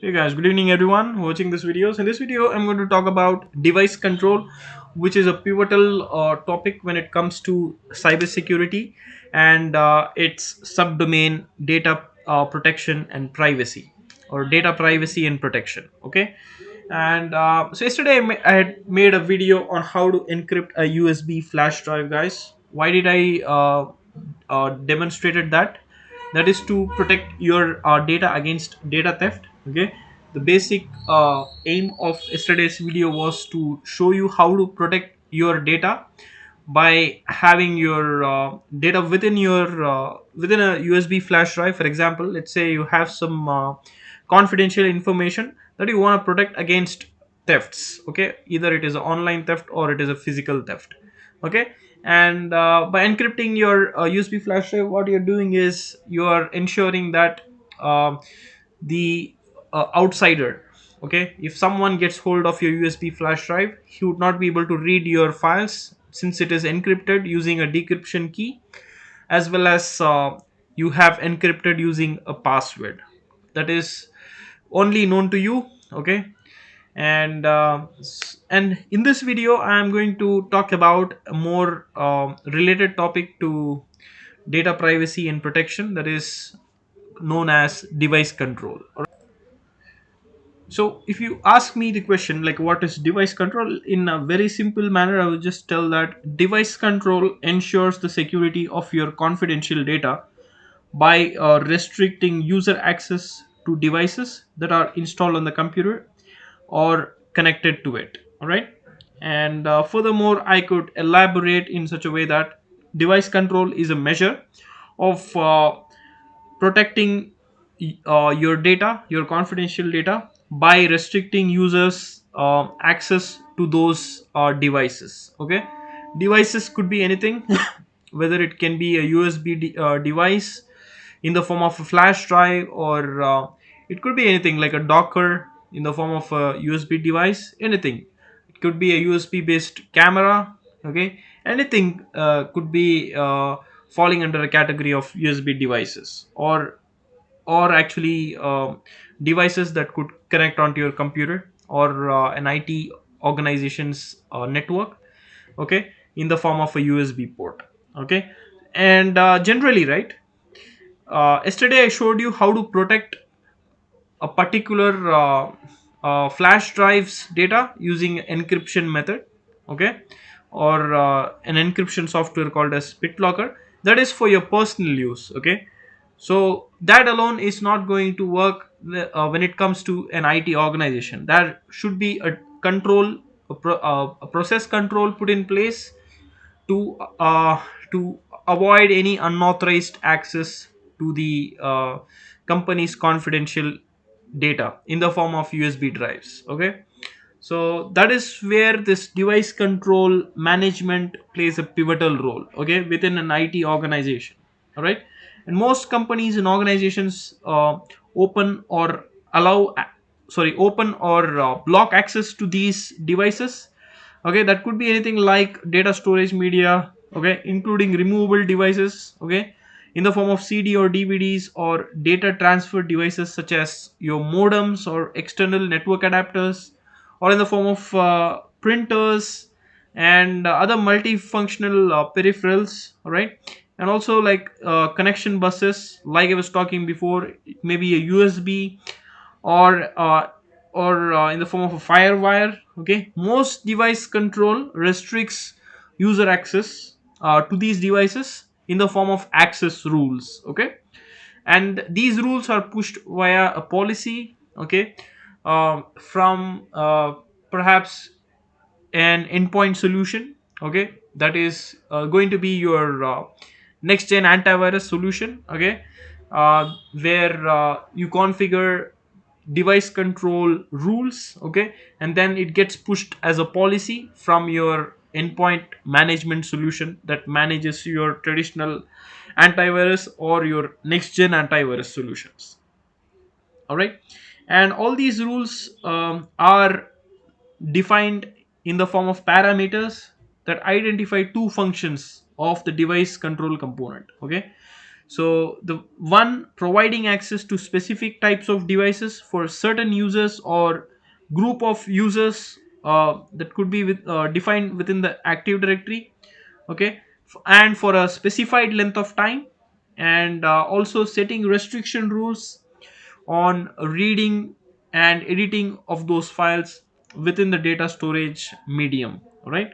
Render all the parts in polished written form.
Hey guys, good evening everyone watching this video. So in this video, I'm going to talk about device control, which is a pivotal topic when it comes to cybersecurity and its subdomain data protection and privacy, or data privacy and protection. Okay, and so yesterday I had made a video on how to encrypt a USB flash drive, guys. Why did I demonstrated that? That is to protect your data against data theft. Okay, the basic aim of yesterday's video was to show you how to protect your data by having your data within a USB flash drive. For example, let's say you have some confidential information that you want to protect against thefts. Okay, either it is an online theft or it is a physical theft. Okay, and by encrypting your USB flash drive, what you're doing is you are ensuring that the outsider, okay, if someone gets hold of your USB flash drive, he would not be able to read your files since it is encrypted using a decryption key, as well as you have encrypted using a password that is only known to you. Okay, and in this video I am going to talk about a more related topic to data privacy and protection, that is known as device control. So if you ask me the question like what is device control, in a very simple manner I will just tell that device control ensures the security of your confidential data by restricting user access to devices that are installed on the computer or connected to it. All right, and furthermore I could elaborate in such a way that device control is a measure of protecting your data, your confidential data, by restricting users access to those devices. Okay, devices could be anything whether it can be a USB device in the form of a flash drive, or it could be anything like a docker in the form of a USB device. Anything, it could be a USB based camera. Okay, anything could be falling under a category of USB devices, or actually devices that could connect onto your computer or an IT organization's network. Okay, in the form of a USB port. Okay, and generally, right, yesterday I showed you how to protect a particular flash drive's data using encryption method. Okay, or an encryption software called as BitLocker, that is for your personal use. Okay, so that alone is not going to work when it comes to an IT organization. There should be a control, a process control put in place to avoid any unauthorized access to the company's confidential data in the form of USB drives. Okay, so that is where this device control management plays a pivotal role, okay, within an IT organization. All right, and most companies and organizations open or allow open or block access to these devices. Okay, that could be anything like data storage media, okay, including removable devices, okay, in the form of CD or DVDs, or data transfer devices such as your modems or external network adapters, or in the form of printers and other multifunctional peripherals. All right, and also like connection buses, like I was talking before, it may be a USB or in the form of a firewire. Okay, most device control restricts user access to these devices in the form of access rules. Okay, and these rules are pushed via a policy. Okay, from perhaps an endpoint solution. Okay, that is going to be your next gen antivirus solution. Okay, where you configure device control rules. Okay, and then it gets pushed as a policy from your endpoint management solution that manages your traditional antivirus or your next gen antivirus solutions. All right, and all these rules are defined in the form of parameters that identify two functions of the device control component. Okay, So the one providing access to specific types of devices for certain users or group of users that could be defined within the Active Directory. Okay. And for a specified length of time, and also setting restriction rules on reading and editing of those files within the data storage medium, right?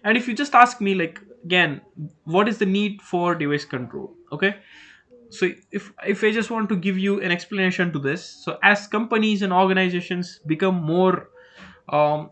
And if you just ask me, like, again, what is the need for device control? Okay, so if I just want to give you an explanation to this, so as companies and organizations become more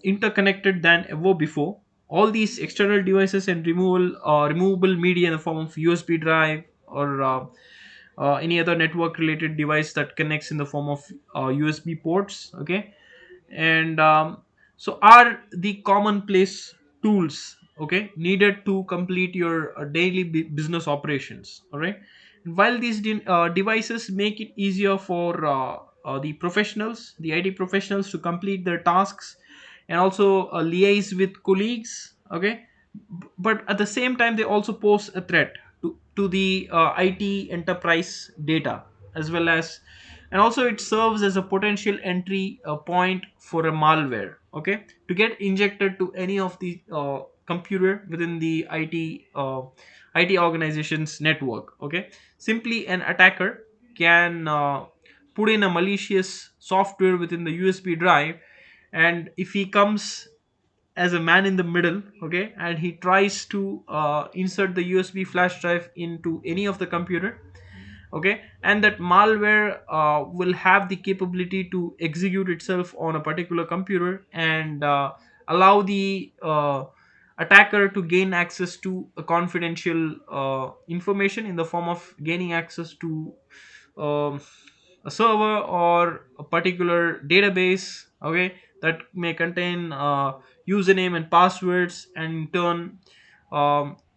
interconnected than ever before, all these external devices and removable media in the form of USB drive or any other network related device that connects in the form of USB ports, okay, and so are the commonplace tools, okay, needed to complete your daily business operations. All right. And while these devices make it easier for the professionals, the IT professionals, to complete their tasks and also liaise with colleagues, okay, but at the same time they also pose a threat to the IT enterprise data, as well as, and also it serves as a potential entry point for a malware, okay, to get injected to any of the computer within the IT organization's network. Okay, simply an attacker can put in a malicious software within the USB drive, and if he comes as a man in the middle, okay, and he tries to insert the USB flash drive into any of the computer, okay, and that malware will have the capability to execute itself on a particular computer and allow the attacker to gain access to a confidential information in the form of gaining access to um, a server or a particular database, okay, that may contain username and passwords, and in turn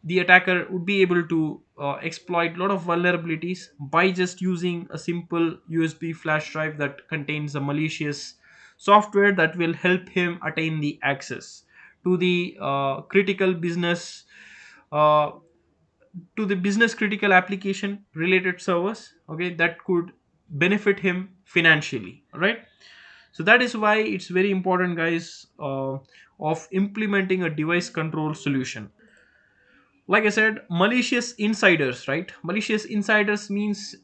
the attacker would be able to exploit a lot of vulnerabilities by just using a simple USB flash drive that contains a malicious software that will help him attain the access to the uh, business critical application related servers, okay, that could benefit him financially. All right. So that is why it's very important, guys, of implementing a device control solution. Like I said, malicious insiders, right? Malicious insiders means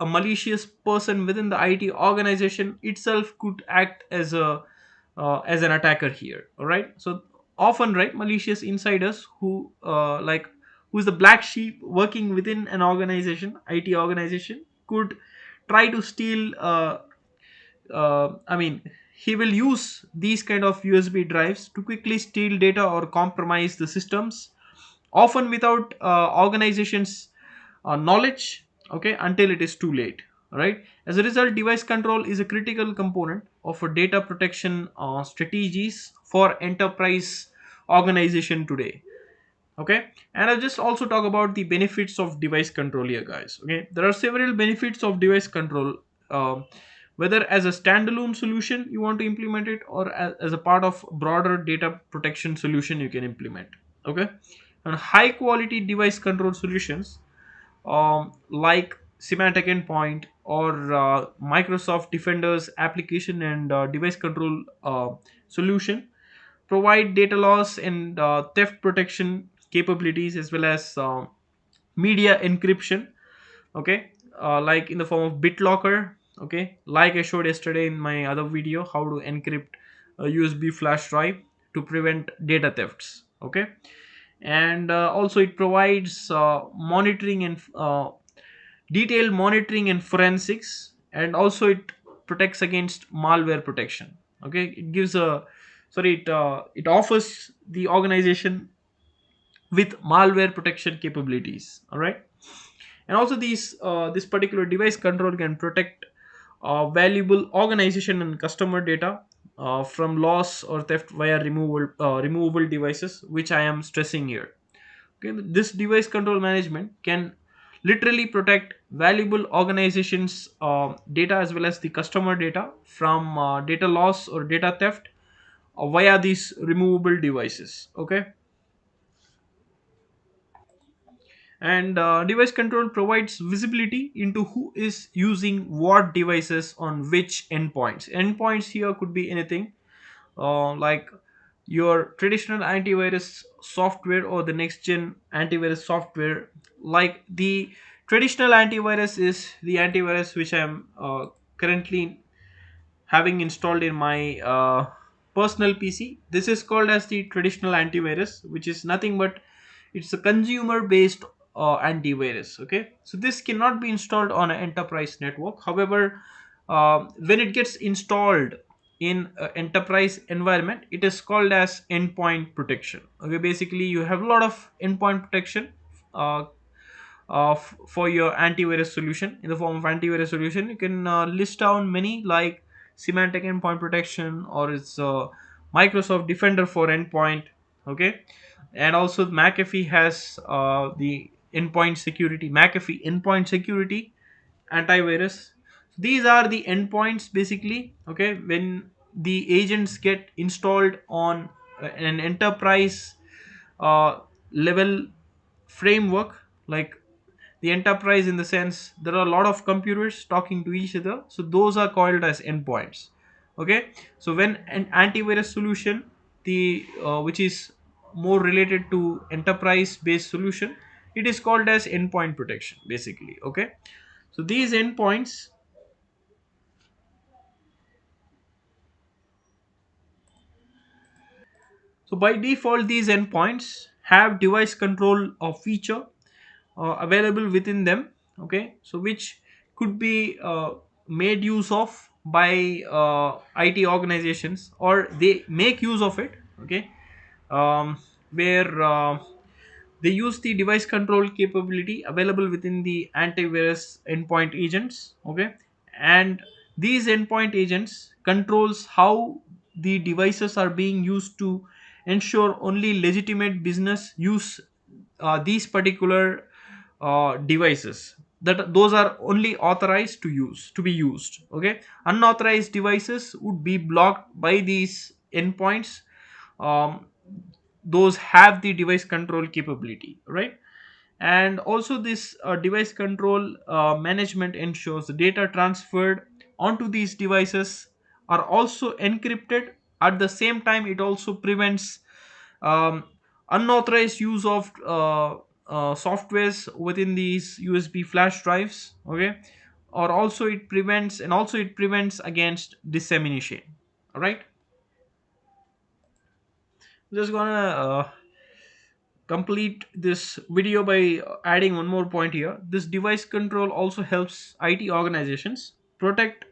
a malicious person within the IT organization itself could act as an attacker here. All right. So often, right, malicious insiders who who's the black sheep working within an organization, IT organization, could try to steal. I mean, he will use these kind of USB drives to quickly steal data or compromise the systems, often without organizations knowledge, okay, until it is too late. Right. As a result, device control is a critical component of a data protection strategies for enterprise organization today. Okay. And I'll just also talk about the benefits of device control here, guys. Okay, there are several benefits of device control, um, whether as a standalone solution you want to implement it, or as a part of broader data protection solution you can implement. Okay. And high quality device control solutions, like Symantec Endpoint or Microsoft Defender's application and device control solution, provide data loss and theft protection capabilities, as well as media encryption, okay, like in the form of BitLocker, okay, like I showed yesterday in my other video, how to encrypt a USB flash drive to prevent data thefts. Okay. And also it provides monitoring and detailed monitoring and forensics, and also it protects against malware protection. Okay, it gives a, sorry, it offers the organization with malware protection capabilities. All right. And also this particular device control can protect valuable organization and customer data from loss or theft via removable devices, which I am stressing here. Okay, this device control management can literally protect valuable organizations data, as well as the customer data, from data loss or data theft via these removable devices. Okay. And device control provides visibility into who is using what devices on which endpoints. Endpoints here could be anything, like your traditional antivirus software or the next gen antivirus software. Like the traditional antivirus is the antivirus which I'm currently having installed in my personal PC. This is called as the traditional antivirus, which is nothing but it's a consumer based antivirus. Okay, so this cannot be installed on an enterprise network. However, when it gets installed in an enterprise environment, it is called as endpoint protection. Okay, basically you have a lot of endpoint protection uh, for your antivirus solution. In the form of antivirus solution, you can list down many, like Symantec endpoint protection, or it's Microsoft Defender for endpoint. Okay, and also McAfee has the endpoint security, McAfee endpoint security antivirus. These are the endpoints basically. Okay, when the agents get installed on an enterprise uh, level framework, like the enterprise, in the sense there are a lot of computers talking to each other, so those are called as endpoints. Okay, so when an antivirus solution, the which is more related to enterprise based solution, it is called as endpoint protection basically. Okay, so these endpoints, so by default these endpoints have device control feature available within them. Okay, so which could be made use of by IT organizations, or they make use of it. Okay, um, where they use the device control capability available within the antivirus endpoint agents. Okay, and these endpoint agents controls how the devices are being used to ensure only legitimate business use these particular devices, that those are only authorized to be used. Okay, unauthorized devices would be blocked by these endpoints. um, those have the device control capability, right? And also this device control management ensures the data transferred onto these devices are also encrypted. At the same time, it also prevents um, unauthorized use of softwares within these USB flash drives. Okay, or also it prevents, and also it prevents against dissemination. All right, just gonna complete this video by adding one more point here. This device control also helps IT organizations protect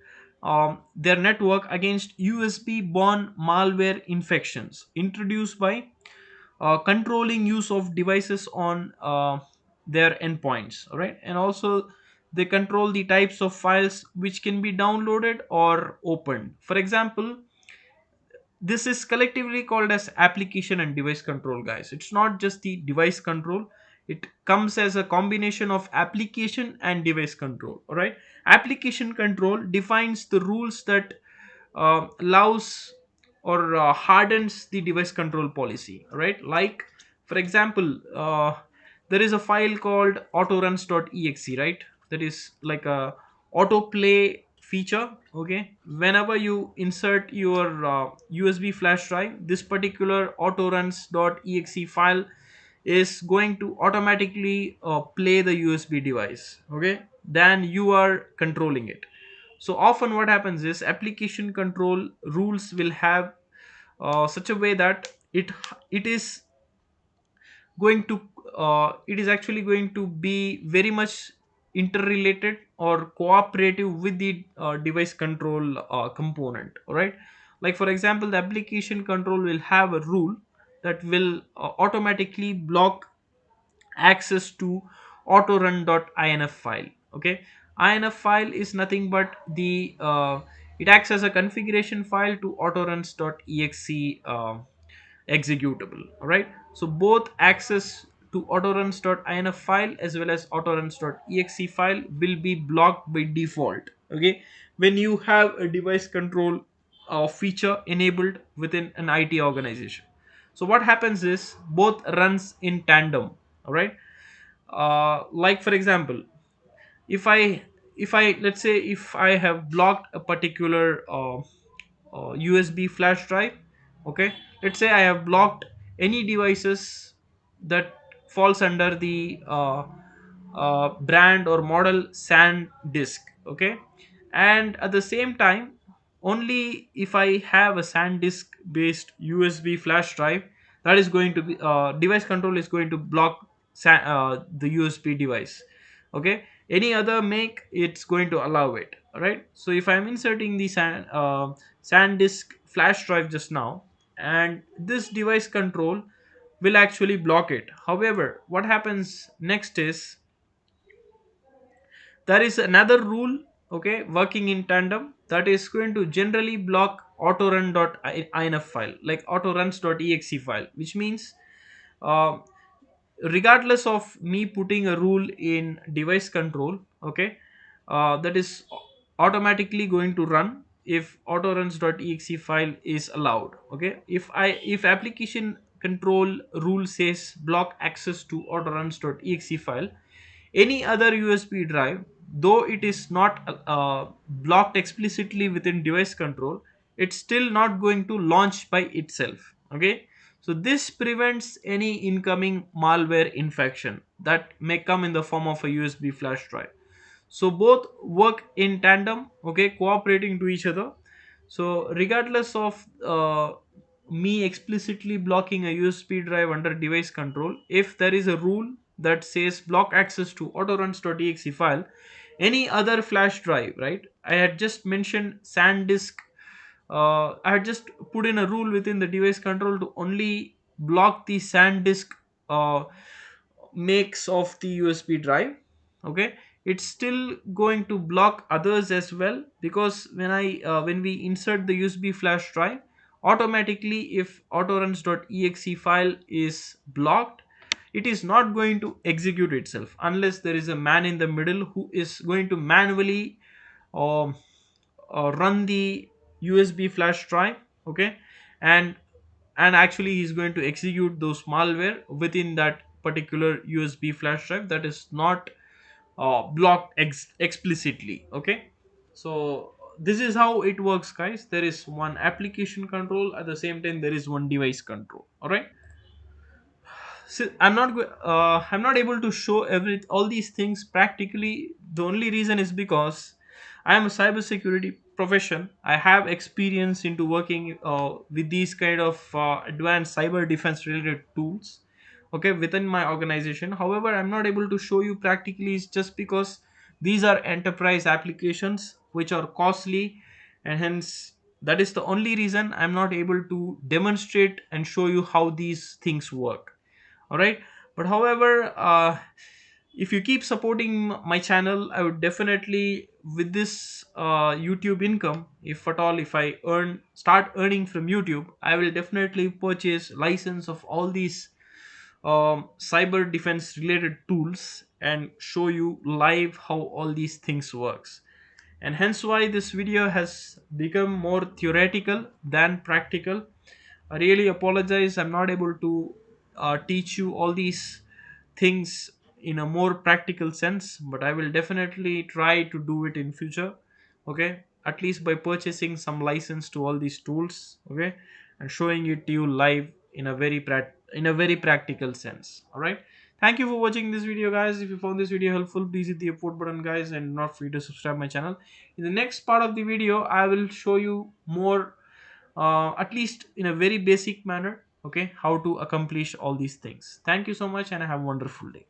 their network against USB borne malware infections introduced by controlling use of devices on their endpoints. All right, and also they control the types of files which can be downloaded or opened. For example, this is collectively called as application and device control, guys. It's not just the device control, it comes as a combination of application and device control. All right, application control defines the rules that allows or hardens the device control policy. All right, like for example, there is a file called autoruns.exe, right? That is like a autoplay feature. Okay, whenever you insert your USB flash drive, this particular autoruns.exe file is going to automatically play the USB device. Okay, then you are controlling it. So often what happens is application control rules will have such a way that it is going to it is actually going to be very much interrelated or cooperative with the device control component. All right, like for example, the application control will have a rule that will automatically block access to autorun.inf file. Okay, inf file is nothing but the it acts as a configuration file to autoruns.exe executable. All right, so both access to autoruns.inf file as well as autoruns.exe file will be blocked by default. Okay, when you have a device control feature enabled within an IT organization. So what happens is both runs in tandem. All right, Like for example, if I let's say if I have blocked a particular USB flash drive, okay, let's say I have blocked any devices that falls under the brand or model SanDisk, okay, and at the same time, only if I have a SanDisk based USB flash drive, that is going to be device control is going to block the USB device, okay. Any other make, it's going to allow it, right? So if I'm inserting the SanDisk flash drive just now, and this device control will actually block it. However, what happens next is there is another rule, okay, working in tandem, that is going to generally block autorun.inf file, like autoruns.exe file, which means uh, regardless of me putting a rule in device control, okay, that is automatically going to run if autoruns.exe file is allowed, okay. If application control rule says block access to autoruns.exe file, any other USB drive, though it is not blocked explicitly within device control, it's still not going to launch by itself, okay. So this prevents any incoming malware infection that may come in the form of a USB flash drive. So both work in tandem, okay, cooperating to each other. So regardless of me explicitly blocking a USB drive under device control, if there is a rule that says block access to autoruns.exe file, any other flash drive, right, I had just mentioned SanDisk, I had just put in a rule within the device control to only block the SanDisk uh, makes of the USB drive, okay. It's still going to block others as well, because when we insert the USB flash drive, automatically if autoruns.exe file is blocked, it is not going to execute itself unless there is a man in the middle who is going to manually um, run the USB flash drive, okay, and actually he's going to execute those malware within that particular USB flash drive that is not blocked explicitly, okay. So this is how it works, guys. There is one application control, at the same time there is one device control, all right. So I'm not able to show every all these things practically. The only reason is because I am a cybersecurity profession. I have experience into working with these kind of advanced cyber defense related tools, okay, within my organization. However, I'm not able to show you practically, is just because these are enterprise applications which are costly, and hence that is the only reason I'm not able to demonstrate and show you how these things work, all right. But however, if you keep supporting my channel, I would definitely, with this YouTube income, if at all, if I start earning from YouTube, I will definitely purchase license of all these cyber defense related tools and show you live how all these things works. And hence why this video has become more theoretical than practical. I really apologize, I'm not able to teach you all these things in a more practical sense, but I will definitely try to do it in future, okay, at least by purchasing some license to all these tools, okay, and showing it to you live in a very practical sense, all right. Thank you for watching this video, guys. If you found this video helpful, please hit the support button, guys, and not forget to subscribe my channel. In the next part of the video, I will show you more, at least in a very basic manner, okay, how to accomplish all these things. Thank you so much and have a wonderful day.